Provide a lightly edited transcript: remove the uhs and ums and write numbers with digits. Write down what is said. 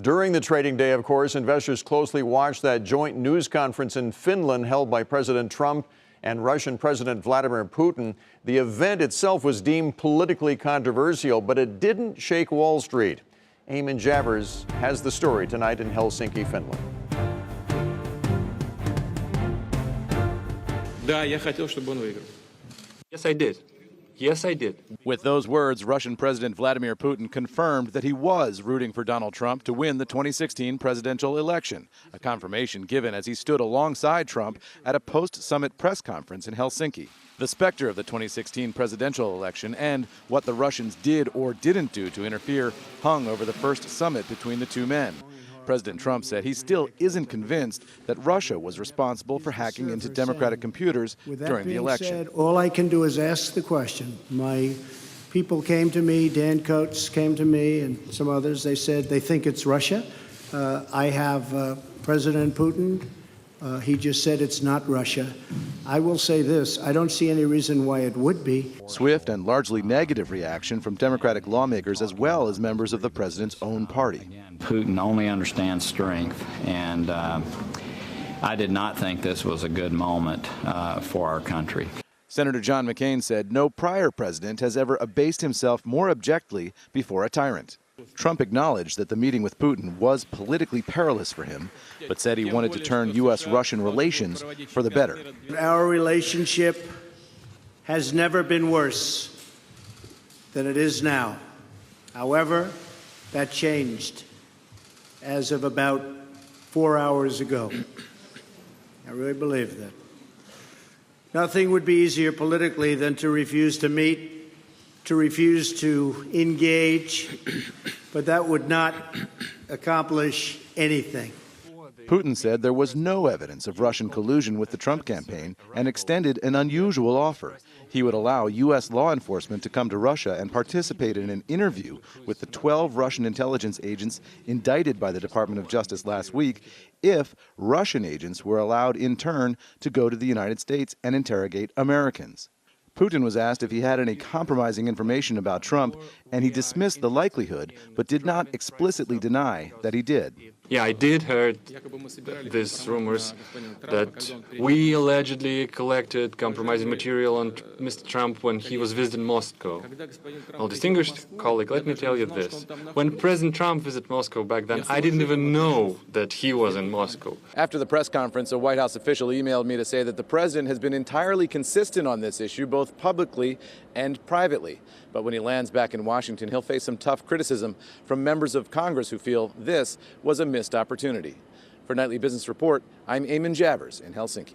During the trading day, of course, investors closely watched that joint news conference in Finland held by President Trump and Russian President Vladimir Putin. The event itself was deemed politically controversial, but it didn't shake Wall Street. Eamon Javers has the story tonight in Helsinki, Finland. Yes, I did. Yes, I did. With those words, Russian President Vladimir Putin confirmed that he was rooting for Donald Trump to win the 2016 presidential election, a confirmation given as he stood alongside Trump at a post-summit press conference in Helsinki. The specter of the 2016 presidential election and what the Russians did or didn't do to interfere hung over the first summit between the two men. President Trump said he still isn't convinced that Russia was responsible for hacking into Democratic computers during the election. All I can do is ask the question. My people came to me, Dan Coates came to me, and some others. They said they think it's Russia. I have President Putin. He just said it's not Russia. I will say this, I don't see any reason why it would be. Swift and largely negative reaction from Democratic lawmakers as well as members of the president's own party. Putin only understands strength, and I did not think this was a good moment for our country. Senator John McCain said no prior president has ever abased himself more abjectly before a tyrant. Trump acknowledged that the meeting with Putin was politically perilous for him, but said he wanted to turn U.S.-Russian relations for the better. Our relationship has never been worse than it is now. However, that changed as of about 4 hours ago. I really believe that. Nothing would be easier politically than to refuse to meet, to refuse to engage, but that would not accomplish anything. Putin said there was no evidence of Russian collusion with the Trump campaign and extended an unusual offer. He would allow U.S. law enforcement to come to Russia and participate in an interview with the 12 Russian intelligence agents indicted by the Department of Justice last week if Russian agents were allowed in turn to go to the United States and interrogate Americans. Putin was asked if he had any compromising information about Trump, and he dismissed the likelihood, but did not explicitly deny that he did. Yeah, I did heard these rumors that we allegedly collected compromising material on Mr. Trump when he was visiting Moscow. Well, distinguished colleague, let me tell you this. When President Trump visited Moscow back then, I didn't even know that he was in Moscow. After the press conference, a White House official emailed me to say that the president has been entirely consistent on this issue, both publicly and privately. But when he lands back in Washington, he'll face some tough criticism from members of Congress who feel this was a missed opportunity. For Nightly Business Report, I'm Eamon Javers in Helsinki.